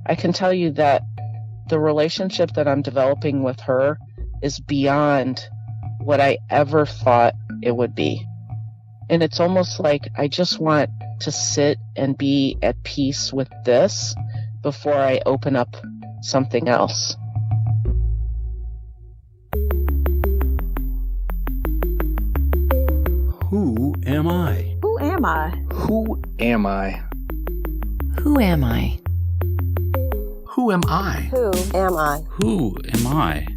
I can tell you that the relationship that I'm developing with her is beyond what I ever thought it would be. And it's almost like I just want to sit and be at peace with this before I open up something else. Who am I? Who am I? Who am I? Who am I? Who am I? Who am I? Who am I?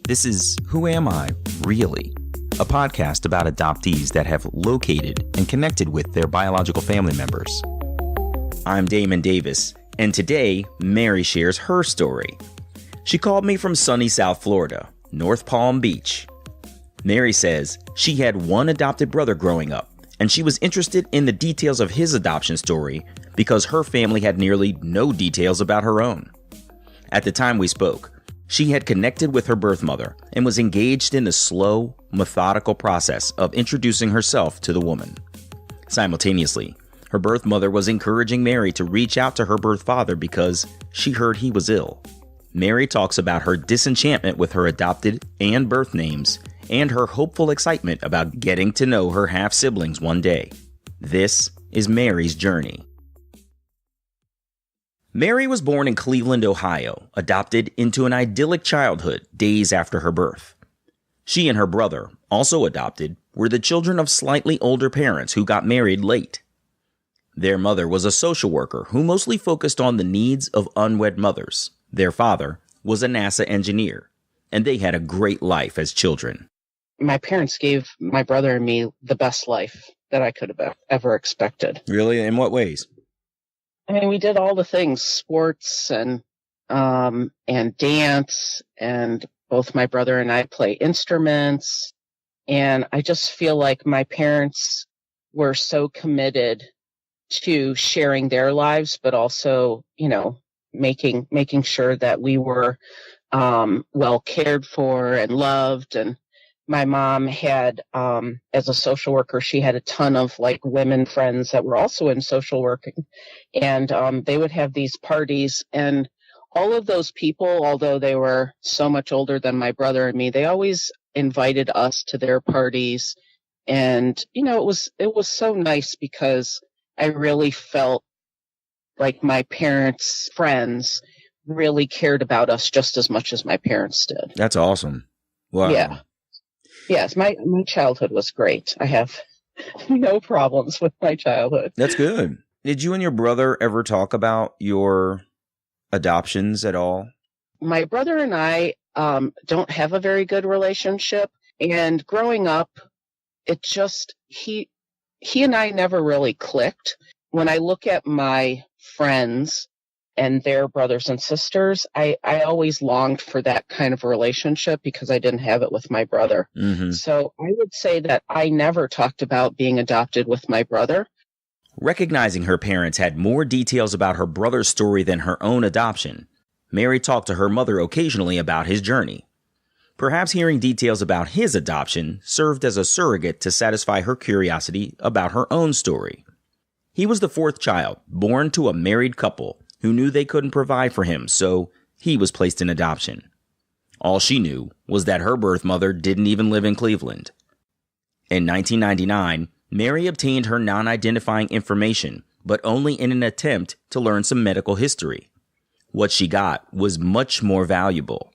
This is Who Am I, Really? A podcast about adoptees that have located and connected with their biological family members. I'm Damon Davis, and today, Mary shares her story. She called me from sunny South Florida, North Palm Beach. Mary says she had one adopted brother growing up, and she was interested in the details of his adoption story because her family had nearly no details about her own. At the time we spoke, she had connected with her birth mother and was engaged in the slow, methodical process of introducing herself to the woman. Simultaneously, her birth mother was encouraging Mary to reach out to her birth father because she heard he was ill. Mary talks about her disenchantment with her adopted and birth names and her hopeful excitement about getting to know her half-siblings one day. This is Mary's journey. Mary was born in Cleveland, Ohio, adopted into an idyllic childhood days after her birth. She and her brother, also adopted, were the children of slightly older parents who got married late. Their mother was a social worker who mostly focused on the needs of unwed mothers. Their father was a NASA engineer, and they had a great life as children. My parents gave my brother and me the best life that I could have ever expected. Really? In what ways? I mean, we did all the things, sports and dance, and both my brother and I play instruments. And I just feel like my parents were so committed to sharing their lives, but also, making sure that we were well cared for and loved. And my mom had, as a social worker, she had a ton of women friends that were also in social working, and they would have these parties, and all of those people, although they were so much older than my brother and me, they always invited us to their parties. And, it was so nice because I really felt like my parents' friends really cared about us just as much as my parents did. That's awesome. Wow. Yeah. Yes, my childhood was great. I have no problems with my childhood. That's good. Did you and your brother ever talk about your adoptions at all? My brother and I don't have a very good relationship. And growing up, it just, he and I never really clicked. When I look at my friends and their brothers and sisters, I always longed for that kind of relationship because I didn't have it with my brother. Mm-hmm. So I would say that I never talked about being adopted with my brother. Recognizing her parents had more details about her brother's story than her own adoption, Mary talked to her mother occasionally about his journey. Perhaps hearing details about his adoption served as a surrogate to satisfy her curiosity about her own story. He was the fourth child, born to a married couple who knew they couldn't provide for him, so he was placed in adoption. All she knew was that her birth mother didn't even live in Cleveland. In 1999, Mary obtained her non-identifying information, but only in an attempt to learn some medical history. What she got was much more valuable.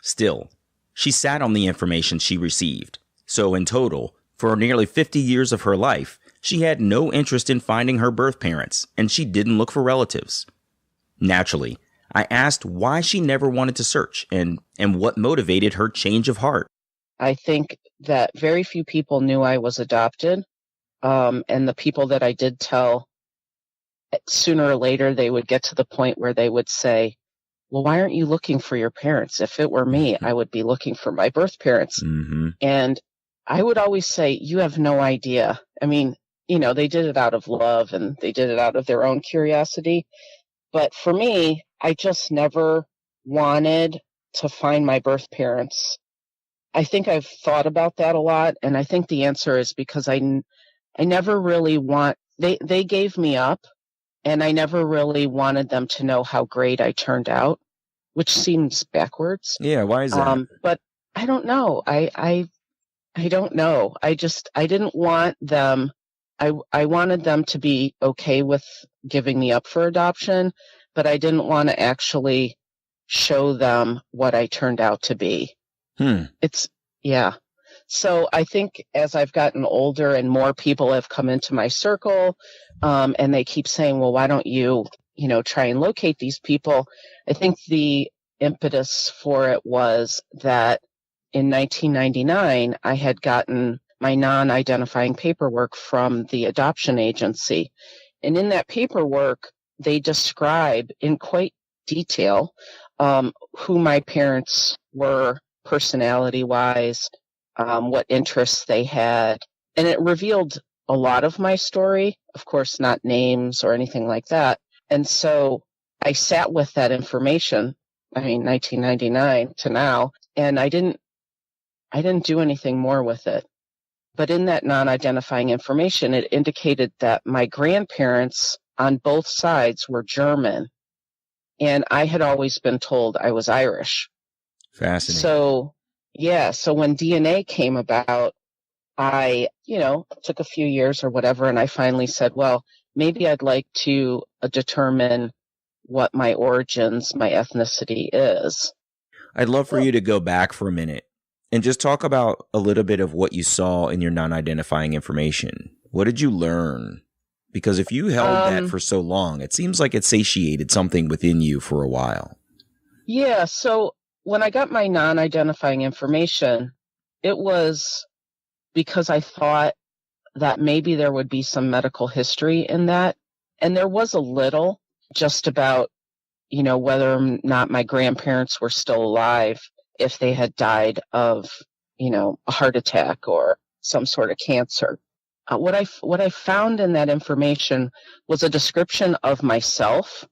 Still, she sat on the information she received, so in total, for nearly 50 years of her life, she had no interest in finding her birth parents, and she didn't look for relatives. Naturally, I asked why she never wanted to search and what motivated her change of heart. I think that very few people knew I was adopted. And the people that I did tell, sooner or later, they would get to the point where they would say, well, why aren't you looking for your parents? If it were me, I would be looking for my birth parents. Mm-hmm. And I would always say, you have no idea. I mean, they did it out of love and they did it out of their own curiosity. But for me, I just never wanted to find my birth parents. I think I've thought about that a lot. And I think the answer is because I never really they gave me up And I never really wanted them to know how great I turned out, which seems backwards. Yeah, why is that? But I don't know. I don't know. I didn't want them. I wanted them to be okay with giving me up for adoption, but I didn't want to actually show them what I turned out to be. Yeah. So I think as I've gotten older and more people have come into my circle, and they keep saying, well, why don't you, try and locate these people? I think the impetus for it was that in 1999, I had gotten my non-identifying paperwork from the adoption agency. And in that paperwork, they describe in quite detail who my parents were personality-wise, what interests they had. And it revealed a lot of my story, of course, not names or anything like that. And so I sat with that information, 1999 to now, and I didn't do anything more with it. But in that non-identifying information, it indicated that my grandparents on both sides were German, and I had always been told I was Irish. Fascinating. So when DNA came about, I, took a few years or whatever, and I finally said, well, maybe I'd like to determine what my origins, my ethnicity is. I'd love for you to go back for a minute and just talk about a little bit of what you saw in your non-identifying information. What did you learn? Because if you held that for so long, it seems like it satiated something within you for a while. Yeah, so when I got my non-identifying information, it was because I thought that maybe there would be some medical history in that. And there was a little, just about, whether or not my grandparents were still alive, if they had died of, a heart attack or some sort of cancer. What I found in that information was a description of myself,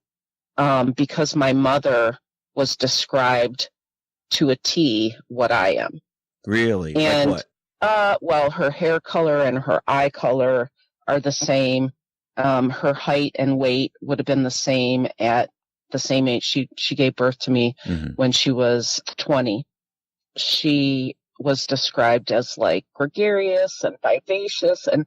because my mother was described to a T what I am. Really? And, like what? Well, her hair color and her eye color are the same. Her height and weight would have been the same at the same age. She gave birth to me when she was 20. She was described as like gregarious and vivacious, and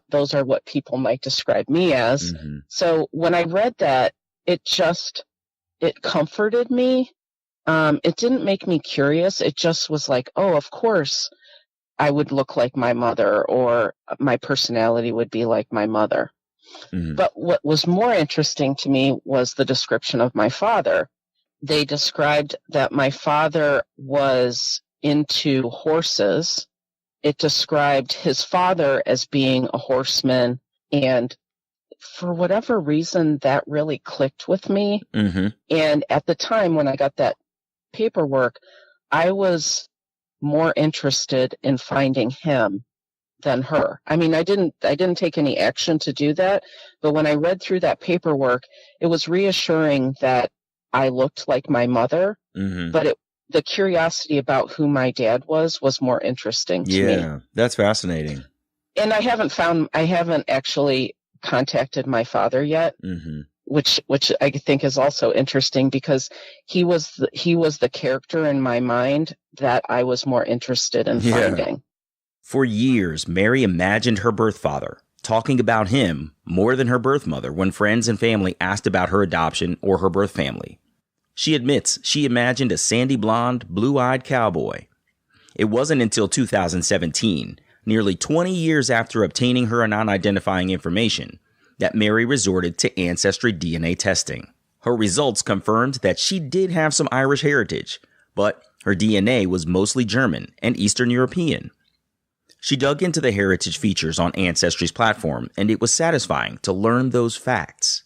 those are what people might describe me as. So when I read that, it comforted me. It didn't make me curious. It just was like, oh, of course I would look like my mother, or my personality would be like my mother. But what was more interesting to me was the description of my father. They described that my father was into horses. It described his father as being a horseman, and for whatever reason, that really clicked with me. And at the time when I got that paperwork, I was more interested in finding him than her. I didn't take any action to do that, but when I read through that paperwork, it was reassuring that I looked like my mother, but the curiosity about who my dad was more interesting to me. Yeah, that's fascinating. And I haven't actually contacted my father yet, which I think is also interesting, because he was the character in my mind that I was more interested in finding. For years, Mary imagined her birth father, talking about him more than her birth mother when friends and family asked about her adoption or her birth family. She admits she imagined a sandy blonde, blue-eyed cowboy. It wasn't until 2017, nearly 20 years after obtaining her non-identifying information, that Mary resorted to Ancestry DNA testing. Her results confirmed that she did have some Irish heritage, but her DNA was mostly German and Eastern European. She dug into the heritage features on Ancestry's platform, and it was satisfying to learn those facts.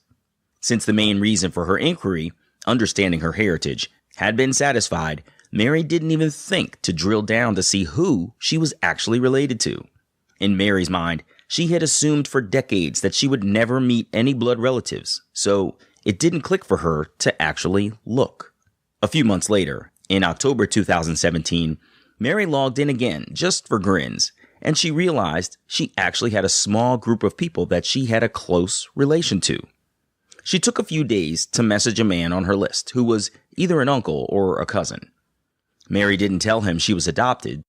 Since the main reason for her inquiry, understanding her heritage, had been satisfied, Mary didn't even think to drill down to see who she was actually related to. In Mary's mind, she had assumed for decades that she would never meet any blood relatives, so it didn't click for her to actually look. A few months later, in October 2017, Mary logged in again just for grins and she realized she actually had a small group of people that she had a close relation to. She took a few days to message a man on her list who was either an uncle or a cousin. Mary didn't tell him she was adopted.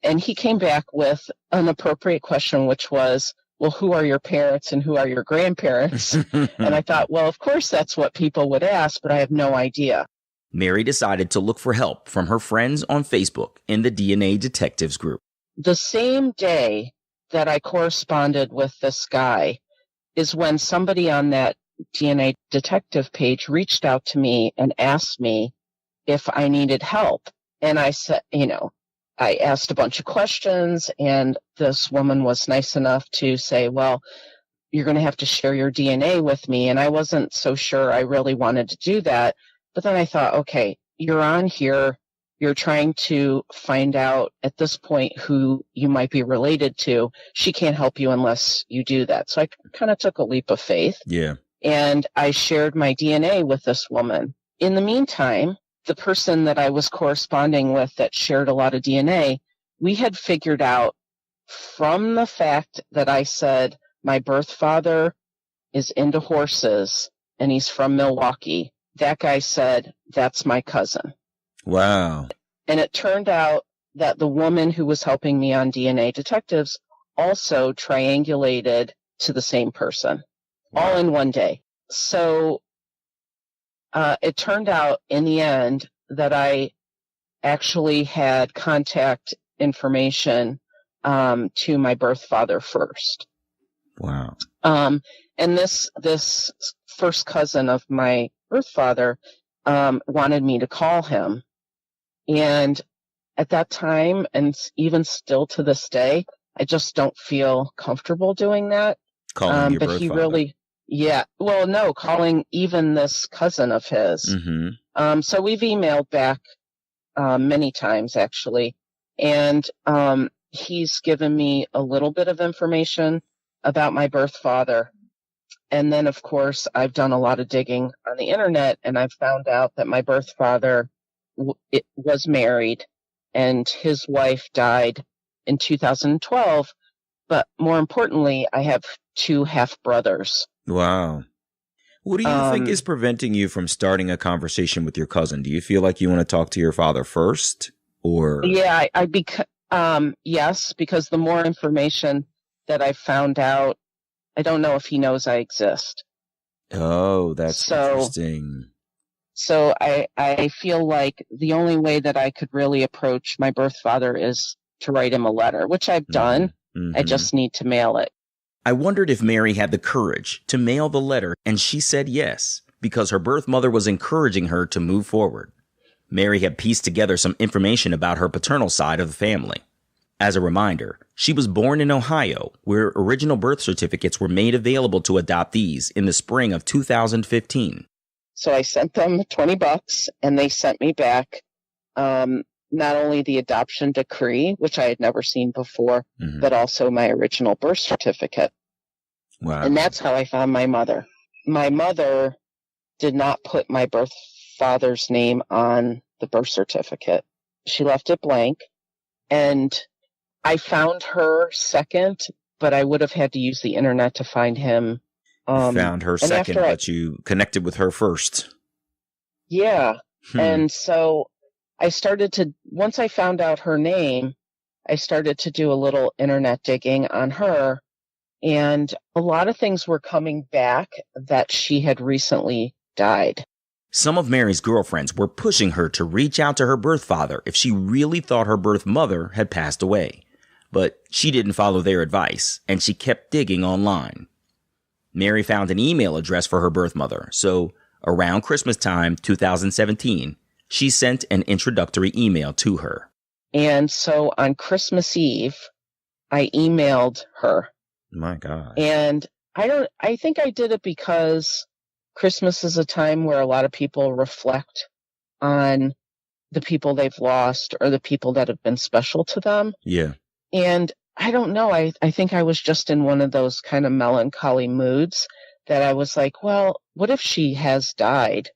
And he came back with an appropriate question, which was, well, who are your parents and who are your grandparents? And I thought, well, of course that's what people would ask, but I have no idea. Mary decided to look for help from her friends on Facebook in the DNA Detectives group. The same day that I corresponded with this guy is when somebody on that DNA Detective page reached out to me and asked me if I needed help. And I said, I asked a bunch of questions, and this woman was nice enough to say, well, you're going to have to share your DNA with me. And I wasn't so sure I really wanted to do that. But then I thought, okay, you're on here. You're trying to find out at this point who you might be related to. She can't help you unless you do that. So I kind of took a leap of faith. Yeah. And I shared my DNA with this woman. In the meantime, the person that I was corresponding with that shared a lot of DNA, we had figured out from the fact that I said my birth father is into horses and he's from Milwaukee. That guy said, that's my cousin. Wow. And it turned out that the woman who was helping me on DNA Detectives also triangulated to the same person, all in one day. So it turned out in the end that I actually had contact information to my birth father first. Wow. And this first cousin of my birth father wanted me to call him. And at that time, and even still to this day, I just don't feel comfortable doing that. Calling your but birth he father. really, yeah. Well, no, calling even this cousin of his. Mm-hmm. So we've emailed back many times, actually. And he's given me a little bit of information about my birth father. And then, of course, I've done a lot of digging on the internet, and I've found out that my birth father was married, and his wife died in 2012. But more importantly, I have 2 half-brothers. Wow. What do you think is preventing you from starting a conversation with your cousin? Do you feel like you want to talk to your father first, or? Yeah, yes, because the more information that I've found out, I don't know if he knows I exist. Oh, that's interesting. So I feel like the only way that I could really approach my birth father is to write him a letter, which I've done. Mm-hmm. I just need to mail it. I wondered if Mary had the courage to mail the letter, and she said yes, because her birth mother was encouraging her to move forward. Mary had pieced together some information about her paternal side of the family. As a reminder, she was born in Ohio, where original birth certificates were made available to adoptees in the spring of 2015. So I sent them $20, and they sent me back not only the adoption decree, which I had never seen before, but also my original birth certificate. Wow. And that's how I found my mother. My mother did not put my birth father's name on the birth certificate. She left it blank. And I found her second, but I would have had to use the internet to find him. Found her second, but you connected with her first. Yeah. And so I started to, once I found out her name, I started to do a little internet digging on her. And a lot of things were coming back that she had recently died. Some of Mary's girlfriends were pushing her to reach out to her birth father if she really thought her birth mother had passed away. But she didn't follow their advice, and she kept digging online. Mary found an email address for her birth mother, so around Christmas time 2017, she sent an introductory email to her. And so on Christmas Eve, I emailed her. My God. And I think I did it because Christmas is a time where a lot of people reflect on the people they've lost or the people that have been special to them. Yeah. And I don't know. I think I was just in one of those kind of melancholy moods that I was like, well, what if she has died?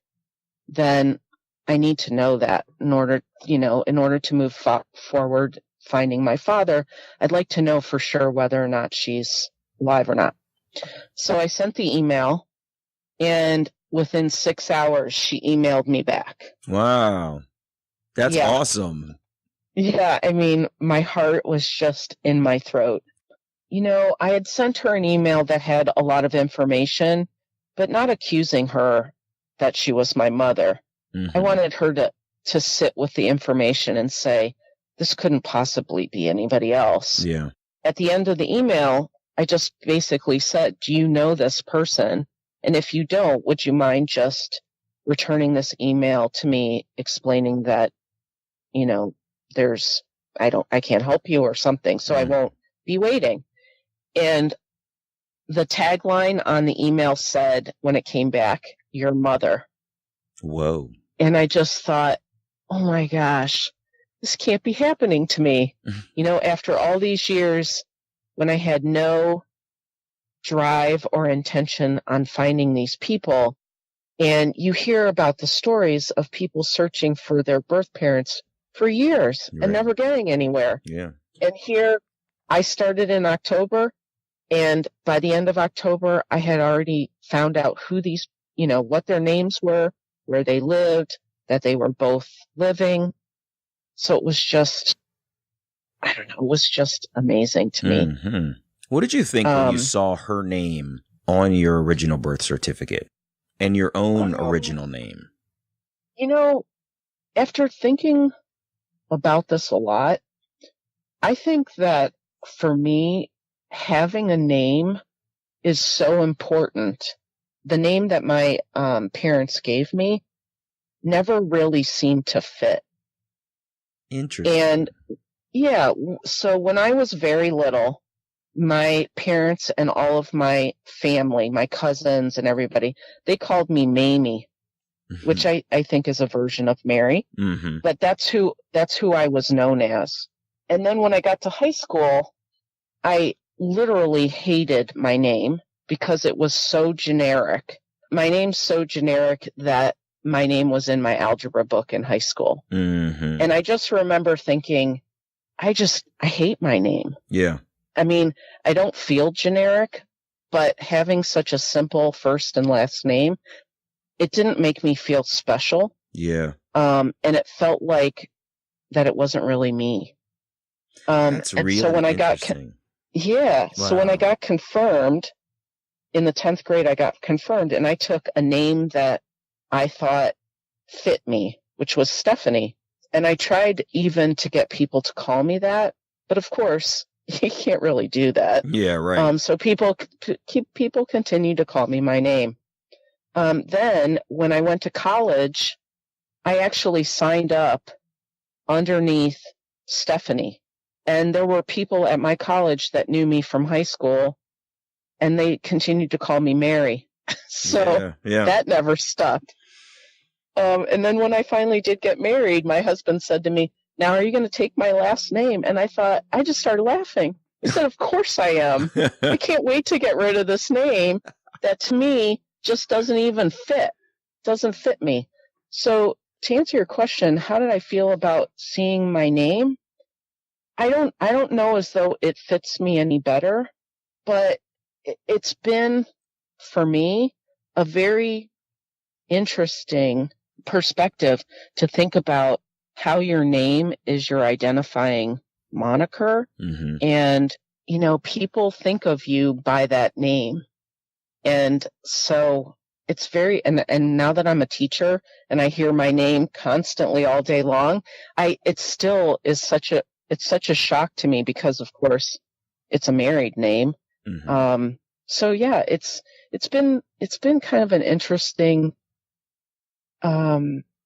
Then I need to know that in order to move forward finding my father, I'd like to know for sure whether or not she's alive or not. So I sent the email, and within 6 hours, she emailed me back. Wow. That's awesome. Yeah, I mean, my heart was just in my throat. You know, I had sent her an email that had a lot of information, but not accusing her that she was my mother. Mm-hmm. I wanted her to sit with the information and say, this couldn't possibly be anybody else. Yeah. At the end of the email, I just basically said, do you know this person? And if you don't, would you mind just returning this email to me explaining that, you know, I can't help you or something, so I won't be waiting. And the tagline on the email said, when it came back, your mother. Whoa. And I just thought, oh my gosh, this can't be happening to me. You know, after all these years, when I had no drive or intention on finding these people, and you hear about the stories of people searching for their birth parents for years and never getting anywhere. Yeah. And here I started in October, and by the end of October, I had already found out who these, you know, what their names were, where they lived, that they were both living. So it was just, I don't know, it was just amazing to me. Mm-hmm. What did you think when you saw her name on your original birth certificate and your own original name? You know, after thinking about this a lot, I think that for me, having a name is so important. The name that my parents gave me never really seemed to fit. Interesting. And yeah, so when I was very little, my parents and all of my family, my cousins and everybody, they called me Mamie, which I think is a version of Mary. Mm-hmm. But that's who I was known as. And then when I got to high school, I literally hated my name because it was so generic. My name's so generic that my name was in my algebra book in high school. Mm-hmm. And I just remember thinking, I hate my name. Yeah. I mean, I don't feel generic, but having such a simple first and last name, it didn't make me feel special. Yeah. And it felt like that it wasn't really me. That's really so when interesting. So when I got confirmed in the 10th grade, I got confirmed and I took a name that I thought fit me, which was Stephanie. And I tried even to get people to call me that, but of course you can't really do that. Yeah, right. So people continue to call me my name. Then when I went to college, I actually signed up underneath Stephanie. And there were people at my college that knew me from high school, and they continued to call me Mary. So that never stuck. And then when I finally did get married, my husband said to me, now are you going to take my last name? And I just started laughing. I said, of course I am. I can't wait to get rid of this name that to me just doesn't even fit. Doesn't fit me. So to answer your question, how did I feel about seeing my name? I don't know as though it fits me any better, but it's been, for me, a very interesting perspective to think about how your name is your identifying moniker. Mm-hmm. And, you know, people think of you by that name. And so it's very, and now that I'm a teacher and I hear my name constantly all day long, it still is such a shock to me because of course it's a married name. Mm-hmm. So yeah, it's been kind of an interesting,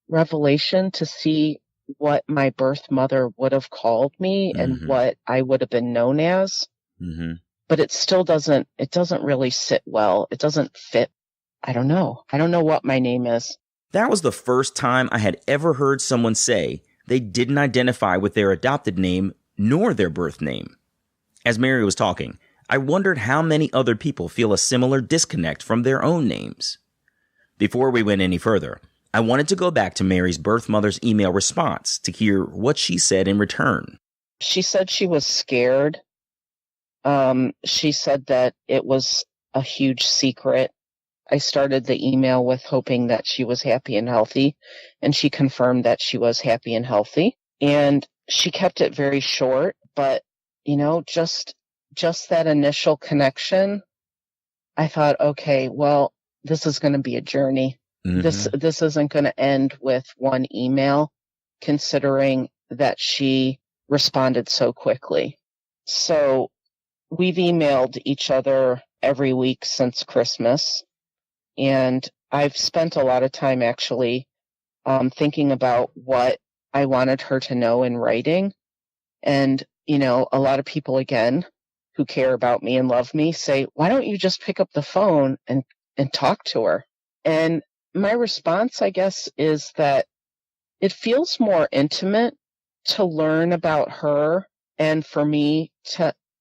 revelation to see what my birth mother would have called me and what I would have been known as. Mm-hmm. But it still doesn't really sit well. It doesn't fit. I don't know what my name is. That was the first time I had ever heard someone say they didn't identify with their adopted name nor their birth name. As Mary was talking, I wondered how many other people feel a similar disconnect from their own names. Before we went any further, I wanted to go back to Mary's birth mother's email response to hear what she said in return. She said she was scared. She said that it was a huge secret. I started the email with hoping that she was happy and healthy, and she confirmed that she was happy and healthy. And she kept it very short, but, just that initial connection, I thought, okay, well, this is going to be a journey. Mm-hmm. This isn't going to end with one email, considering that she responded so quickly. So we've emailed each other every week since Christmas, and I've spent a lot of time actually thinking about what I wanted her to know in writing. And, a lot of people, again, who care about me and love me say, why don't you just pick up the phone and talk to her? And my response, I guess, is that it feels more intimate to learn about her and for me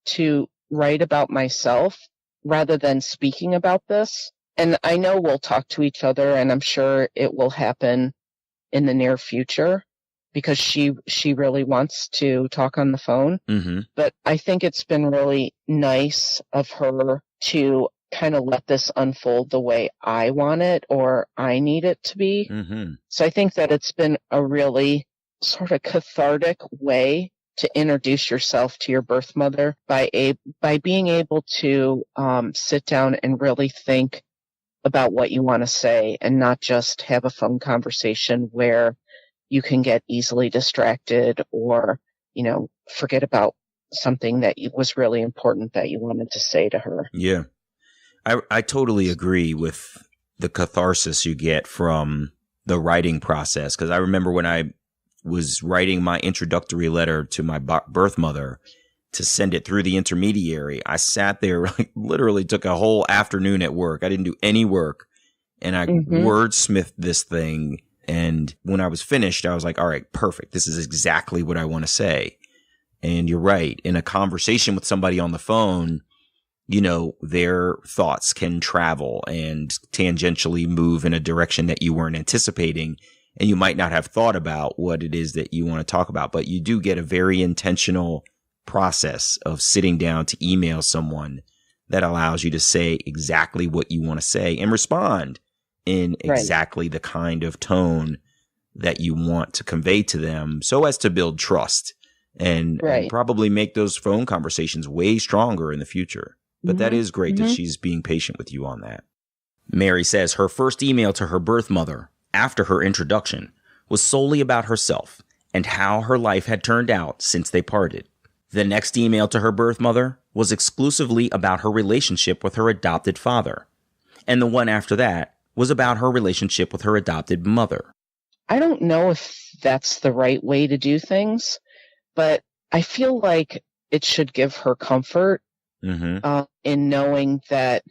to write about myself rather than speaking about this. And I know we'll talk to each other, and I'm sure it will happen in the near future because she really wants to talk on the phone. Mm-hmm. But I think it's been really nice of her to kind of let this unfold the way I want it or I need it to be. Mm-hmm. So I think that it's been a really sort of cathartic way to introduce yourself to your birth mother by being able to sit down and really think about what you want to say and not just have a phone conversation where you can get easily distracted or, forget about something that was really important that you wanted to say to her. Yeah. I totally agree with the catharsis you get from the writing process. Because I remember when I was writing my introductory letter to my birth mother to send it through the intermediary, I sat there, literally took a whole afternoon at work. I didn't do any work. And I wordsmithed this thing. And when I was finished, I was like, all right, perfect. This is exactly what I want to say. And you're right. In a conversation with somebody on the phone, their thoughts can travel and tangentially move in a direction that you weren't anticipating. And you might not have thought about what it is that you want to talk about, but you do get a very intentional process of sitting down to email someone that allows you to say exactly what you want to say and respond in exactly the kind of tone that you want to convey to them so as to build trust and probably make those phone conversations way stronger in the future. But that is great that she's being patient with you on that. Mary says her first email to her birth mother after her introduction was solely about herself and how her life had turned out since they parted. The next email to her birth mother was exclusively about her relationship with her adopted father. And the one after that was about her relationship with her adopted mother. I don't know if that's the right way to do things, but I feel like it should give her comfort in knowing that,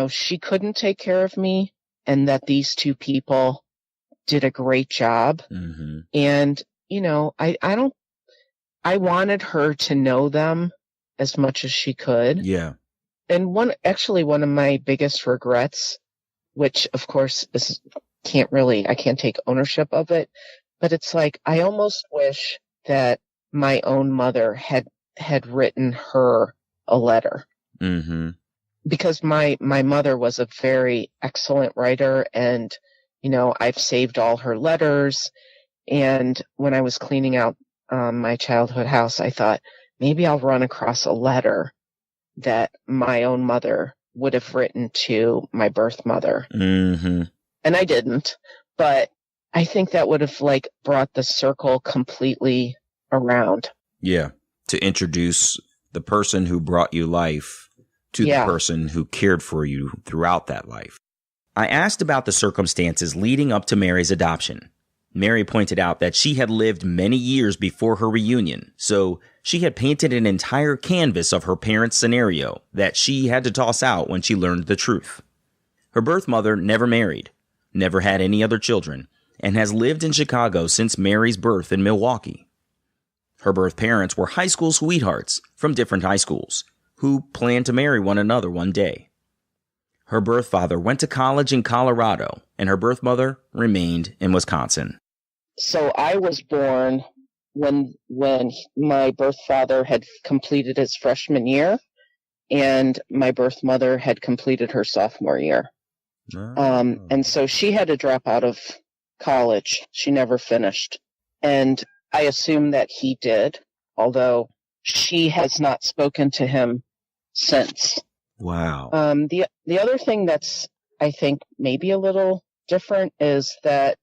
she couldn't take care of me and that these two people did a great job. And, I wanted her to know them as much as she could. Yeah. And one of my biggest regrets, which of course I can't take ownership of it, but it's like, I almost wish that my own mother had written her a letter. Because my mother was a very excellent writer, and, I've saved all her letters. And when I was cleaning out my childhood house, I thought maybe I'll run across a letter that my own mother would have written to my birth mother. And I didn't, but I think that would have brought the circle completely around. Yeah. To introduce the person who brought you life to the person who cared for you throughout that life. I asked about the circumstances leading up to Mary's adoption. Mary pointed out that she had lived many years before her reunion, so she had painted an entire canvas of her parents' scenario that she had to toss out when she learned the truth. Her birth mother never married, never had any other children, and has lived in Chicago since Mary's birth in Milwaukee. Her birth parents were high school sweethearts from different high schools who planned to marry one another one day. Her birth father went to college in Colorado, and her birth mother remained in Wisconsin. So I was born when my birth father had completed his freshman year and my birth mother had completed her sophomore year. And so she had to drop out of college. She never finished. And I assume that he did, although she has not spoken to him since. Wow. The other thing that's, I think, maybe a little different is that,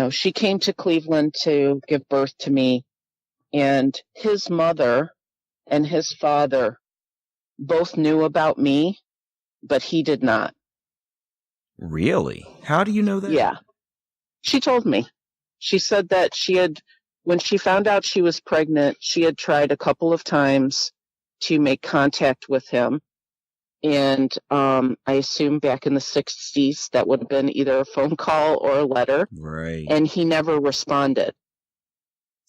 she came to Cleveland to give birth to me, and his mother and his father both knew about me, but he did not. Really? How do you know that? Yeah. She told me. She said that when she found out she was pregnant, she had tried a couple of times to make contact with him. And I assume back in the 60s, that would have been either a phone call or a letter. Right. And he never responded.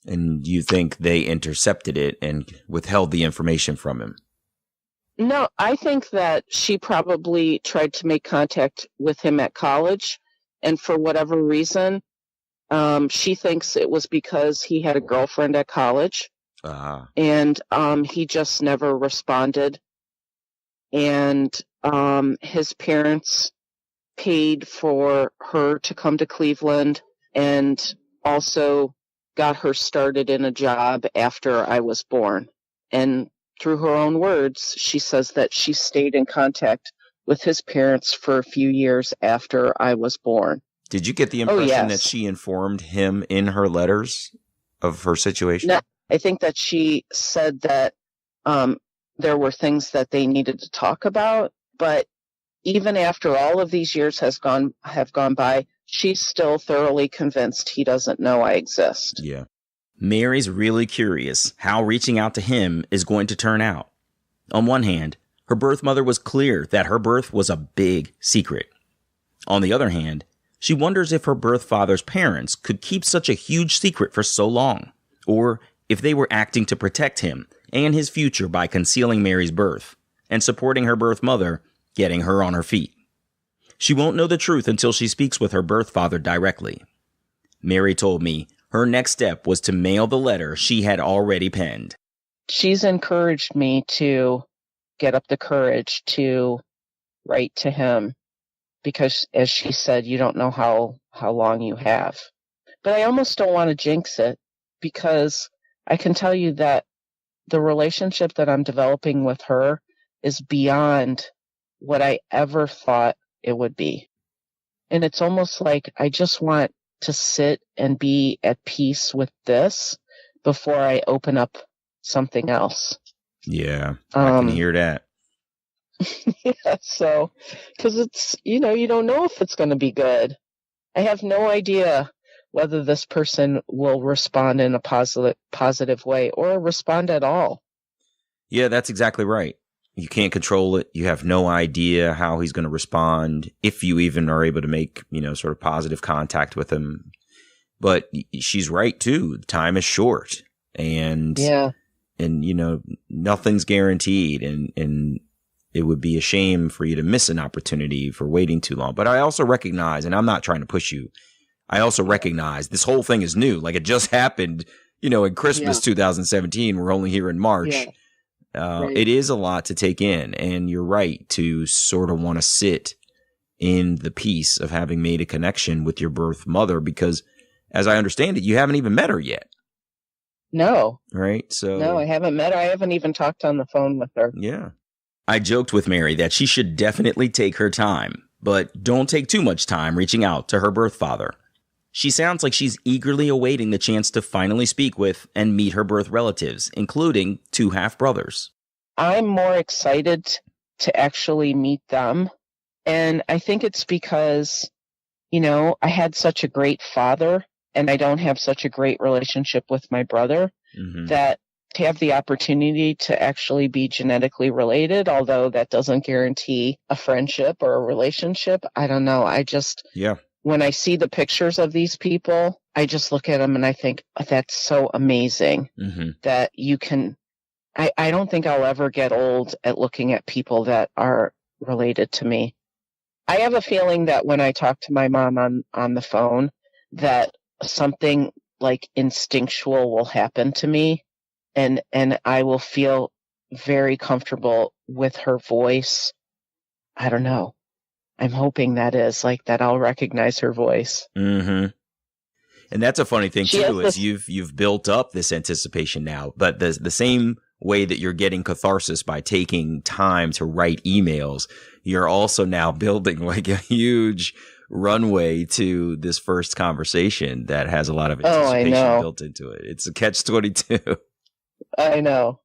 And you think they intercepted it and withheld the information from him? No, I think that she probably tried to make contact with him at college. And for whatever reason, she thinks it was because he had a girlfriend at college. And he just never responded. And his parents paid for her to come to Cleveland and also got her started in a job after I was born. And through her own words, she says that she stayed in contact with his parents for a few years after I was born. Did you get the impression that she informed him in her letters of her situation? No, I think that she said that there were things that they needed to talk about, but even after all of these years have gone by, she's still thoroughly convinced he doesn't know I exist. Yeah. Mary's really curious how reaching out to him is going to turn out. On one hand, her birth mother was clear that her birth was a big secret. On the other hand, she wonders if her birth father's parents could keep such a huge secret for so long, or if they were acting to protect him and his future by concealing Mary's birth and supporting her birth mother, getting her on her feet. She won't know the truth until she speaks with her birth father directly. Mary told me her next step was to mail the letter she had already penned. She's encouraged me to get up the courage to write to him because, as she said, you don't know how long you have. But I almost don't want to jinx it because I can tell you that the relationship that I'm developing with her is beyond what I ever thought it would be. And it's almost like I just want to sit and be at peace with this before I open up something else. Yeah, I can hear that. Yeah, so, because it's, you don't know if it's going to be good. I have no idea whether this person will respond in a positive way or respond at all. Yeah, that's exactly right. You can't control it. You have no idea how he's going to respond, if you even are able to make, sort of positive contact with him. But she's right, too. Time is short. And, nothing's guaranteed. And it would be a shame for you to miss an opportunity for waiting too long. But I also recognize, and I'm not trying to push you, I also recognize this whole thing is new. Like it just happened, in Christmas 2017. We're only here in March. Yeah. Right. It is a lot to take in. And you're right to sort of want to sit in the peace of having made a connection with your birth mother, because as I understand it, you haven't even met her yet. No. Right? So no, I haven't met her. I haven't even talked on the phone with her. Yeah. I joked with Mary that she should definitely take her time, but don't take too much time reaching out to her birth father. She sounds like she's eagerly awaiting the chance to finally speak with and meet her birth relatives, including 2 half-brothers. I'm more excited to actually meet them. And I think it's because, I had such a great father and I don't have such a great relationship with my brother that to have the opportunity to actually be genetically related, although that doesn't guarantee a friendship or a relationship. I don't know. When I see the pictures of these people, I just look at them and I think, oh, that's so amazing that you can. I don't think I'll ever get old at looking at people that are related to me. I have a feeling that when I talk to my mom on the phone, that something like instinctual will happen to me, and I will feel very comfortable with her voice. I don't know. I'm hoping that is like that I'll recognize her voice. Mm-hmm. And that's a funny thing She has too, is this- you've built up this anticipation now, but the same way that you're getting catharsis by taking time to write emails, you're also now building like a huge runway to this first conversation that has a lot of Oh, I anticipation know. built into it. It's a catch-22. I know.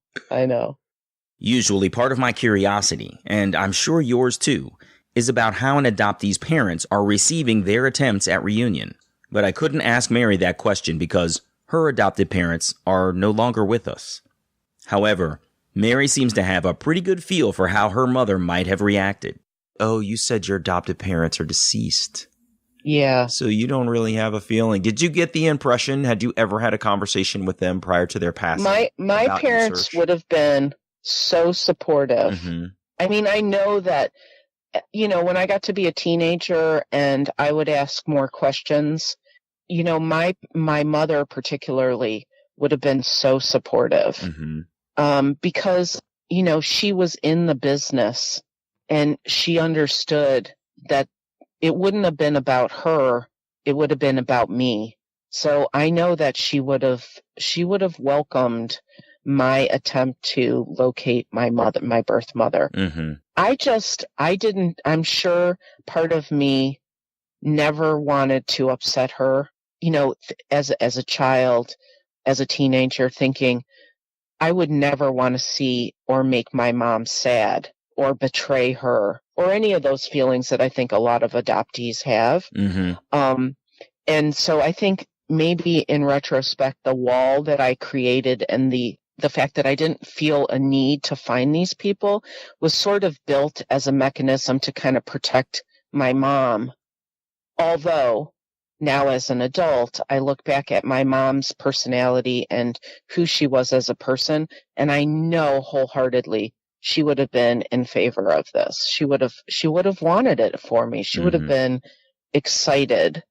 Usually part of my curiosity, and I'm sure yours too, is about how an adoptee's parents are receiving their attempts at reunion. But I couldn't ask Mary that question because her adopted parents are no longer with us. However, Mary seems to have a pretty good feel for how her mother might have reacted. Oh, you said your adopted parents are deceased. Yeah. So you don't really have a feeling. Did you get the impression, had you ever had a conversation with them prior to their passing? My about your parents search? would have been so supportive. Mhm. I mean, I know that, when I got to be a teenager and I would ask more questions, my mother particularly would have been so supportive. Mhm. Because, she was in the business and she understood that it wouldn't have been about her. It would have been about me. So I know that she would have welcomed my attempt to locate my birth mother. Mhm. I'm sure part of me never wanted to upset her, as a child, as a teenager, thinking I would never want to see or make my mom sad or betray her or any of those feelings that I think a lot of adoptees have. Mhm. And so I think maybe in retrospect, the wall that I created and the fact that I didn't feel a need to find these people was sort of built as a mechanism to kind of protect my mom. Although now as an adult, I look back at my mom's personality and who she was as a person, and I know wholeheartedly she would have been in favor of this. She would have wanted it for me. She would have Mhm. been excited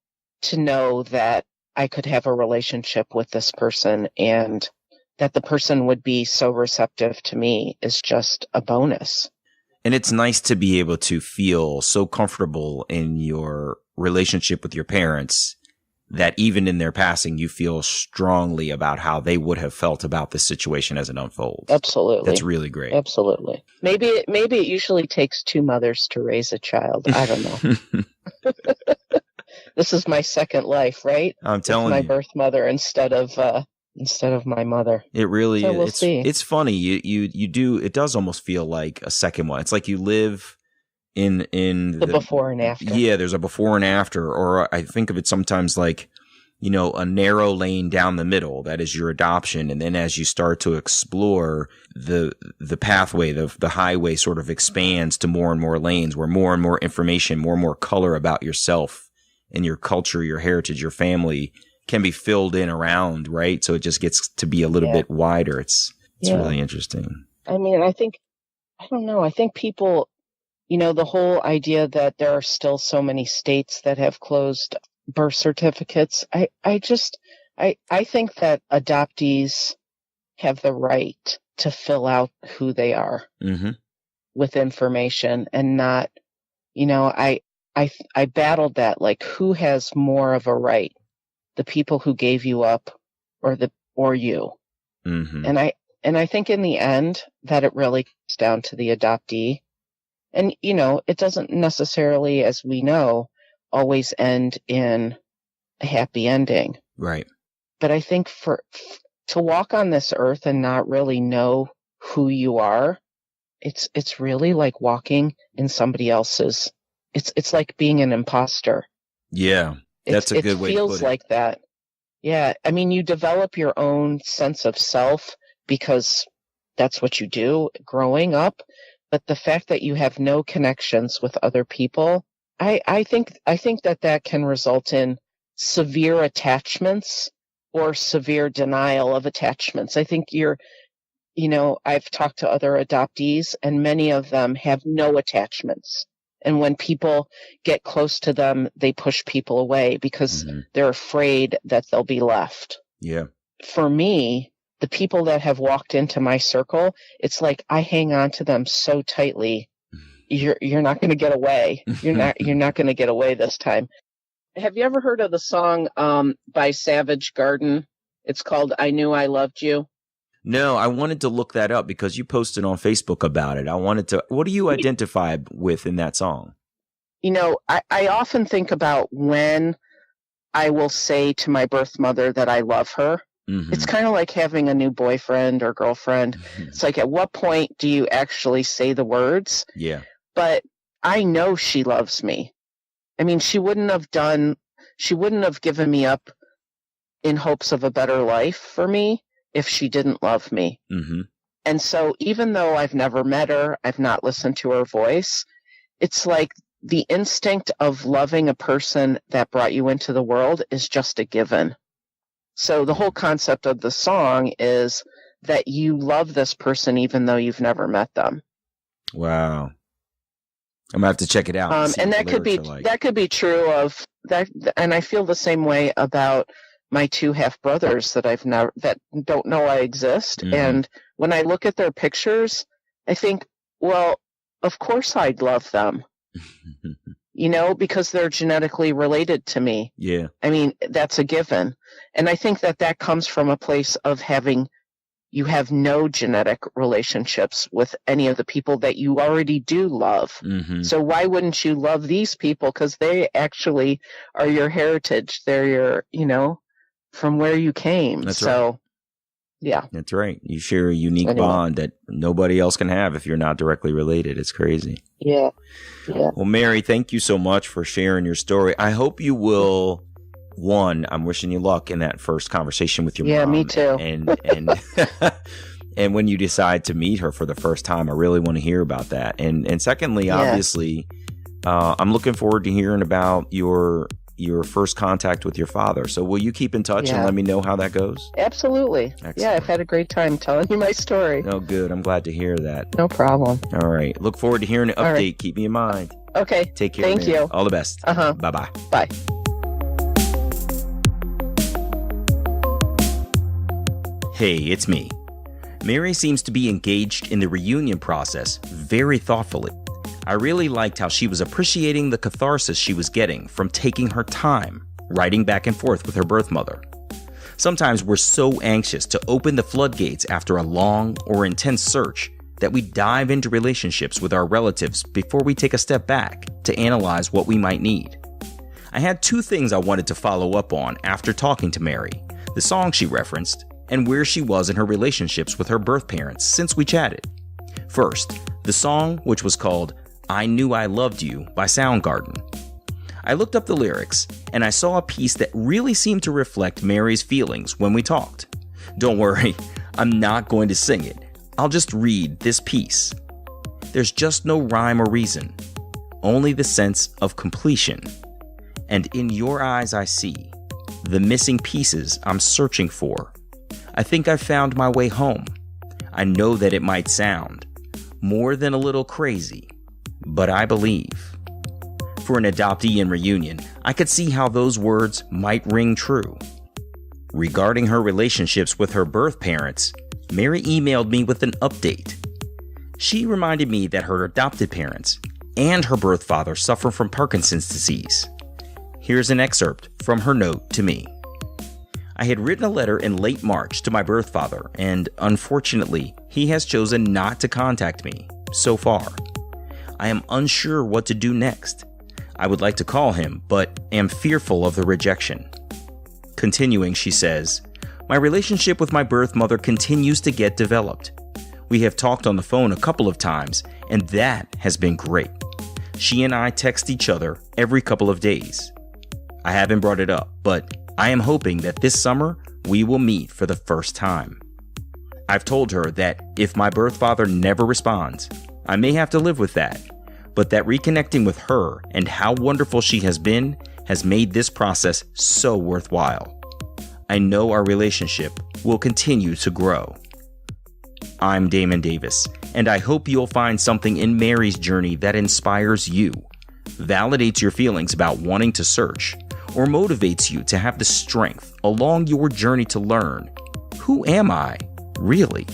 to know that I could have a relationship with this person, and that the person would be so receptive to me is just a bonus. And it's nice to be able to feel so comfortable in your relationship with your parents that even in their passing, you feel strongly about how they would have felt about this situation as it unfolds. Absolutely. That's really great. Absolutely. Maybe it usually takes two mothers to raise a child. I don't know. This is my second life, right? I'm With telling my you. birth mother instead of my mother. It really So we'll is. see. It's funny. You do. It does almost feel like a second one. It's like you live in The before and after. Yeah, there's a before and after, or I think of it sometimes like, a narrow lane down the middle. That is your adoption, and then as you start to explore the pathway, the highway sort of expands to more and more lanes, where more and more information, more and more color about yourself and your culture, your heritage, your family can be filled in around, right? So it just gets to be a little bit wider. It's Yeah. really interesting. I mean, I don't know. I think people, the whole idea that there are still so many states that have closed birth certificates. I think that adoptees have the right to fill out who they are Mm-hmm. with information and not, I battled that, like, who has more of a right? The people who gave you up or you? Mm-hmm. And I think in the end that it really comes down to the adoptee. And, it doesn't necessarily, as we know, always end in a happy ending. Right. But I think to walk on this earth and not really know who you are, it's really like walking in somebody else's. It's like being an imposter. Yeah. That's a good way to It feels put it. like that. Yeah. I mean, you develop your own sense of self because that's what you do growing up. But the fact that you have no connections with other people, I think that can result in severe attachments or severe denial of attachments. I think I've talked to other adoptees and many of them have no attachments And when people get close to them, they push people away because they're afraid that they'll be left. Yeah. For me, the people that have walked into my circle, it's like I hang on to them so tightly. You're not going to get away. You're not going to get away this time. Have you ever heard of the song by Savage Garden? It's called I Knew I Loved You. No, I wanted to look that up because you posted on Facebook about it. What do you identify with in that song? You know, I often think about when I will say to my birth mother that I love her. Mm-hmm. It's kind of like having a new boyfriend or girlfriend. Mm-hmm. It's like, at what point do you actually say the words? Yeah. But I know she loves me. I mean, she wouldn't have given me up in hopes of a better life for me if she didn't love me. Mm-hmm. And so even though I've never met her, I've not listened to her voice, it's like the instinct of loving a person that brought you into the world is just a given. So the whole concept of the song is that you love this person even though you've never met them. Wow. I'm gonna have to check it out. And that could be true of that. And I feel the same way about my two half brothers that don't know I exist. Mm-hmm. And when I look at their pictures, I think, well, of course I'd love them, because they're genetically related to me. Yeah. I mean, that's a given. And I think that comes from a place of you have no genetic relationships with any of the people that you already do love. Mm-hmm. So why wouldn't you love these people? Because they actually are your heritage. They're your, from where you came. That's so, right. Yeah. That's right. You share a unique bond that nobody else can have if you're not directly related. It's crazy. Yeah. Yeah. Well, Mary, thank you so much for sharing your story. I hope you will. One, I'm wishing you luck in that first conversation with your mom. Yeah, me too. And when you decide to meet her for the first time, I really want to hear about that. And secondly, obviously, I'm looking forward to hearing about your first contact with your father. So will you keep in touch and let me know how that goes? Absolutely. Excellent. Yeah, I've had a great time telling you my story. Oh, good. I'm glad to hear that. No problem. All right. Look forward to hearing an update. Right. Keep me in mind. Okay. Take care. Thank you. All the best. Uh-huh. Bye-bye. Bye. Hey, it's me. Mary seems to be engaged in the reunion process very thoughtfully. I really liked how she was appreciating the catharsis she was getting from taking her time, writing back and forth with her birth mother. Sometimes we're so anxious to open the floodgates after a long or intense search that we dive into relationships with our relatives before we take a step back to analyze what we might need. I had two things I wanted to follow up on after talking to Mary: the song she referenced, and where she was in her relationships with her birth parents since we chatted. First, the song, which was called I Knew I Loved You by Soundgarden. I looked up the lyrics, and I saw a piece that really seemed to reflect Mary's feelings when we talked. Don't worry, I'm not going to sing it. I'll just read this piece. There's just no rhyme or reason, only the sense of completion. And in your eyes I see the missing pieces I'm searching for. I think I've found my way home. I know that it might sound more than a little crazy, but I believe. For an adoptee in reunion, I could see how those words might ring true. Regarding her relationships with her birth parents, Mary emailed me with an update. She reminded me that her adopted parents and her birth father suffer from Parkinson's disease. Here's an excerpt from her note to me. I had written a letter in late March to my birth father, and unfortunately, he has chosen not to contact me so far. I am unsure what to do next. I would like to call him, but am fearful of the rejection. Continuing, she says, my relationship with my birth mother continues to get developed. We have talked on the phone a couple of times, and that has been great. She and I text each other every couple of days. I haven't brought it up, but I am hoping that this summer we will meet for the first time. I've told her that if my birth father never responds, I may have to live with that, but that reconnecting with her and how wonderful she has been has made this process so worthwhile. I know our relationship will continue to grow. I'm Damon Davis, and I hope you'll find something in Mary's journey that inspires you validates your feelings about wanting to search, or motivates you to have the strength along your journey to learn, who am I, really?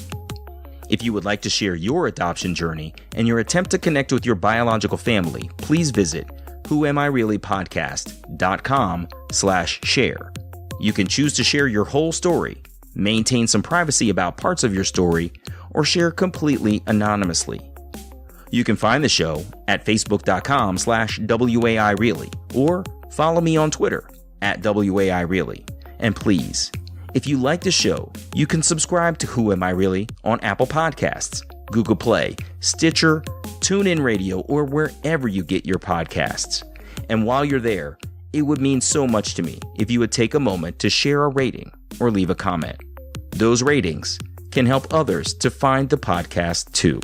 If you would like to share your adoption journey and your attempt to connect with your biological family, please visit whoamireallypodcast.com/share. You can choose to share your whole story, maintain some privacy about parts of your story, or share completely anonymously. You can find the show at facebook.com/WAIReally or follow me on Twitter at WAIReally. And please, if you like the show, you can subscribe to Who Am I Really on Apple Podcasts, Google Play, Stitcher, TuneIn Radio, or wherever you get your podcasts. And while you're there, it would mean so much to me if you would take a moment to share a rating or leave a comment. Those ratings can help others to find the podcast too.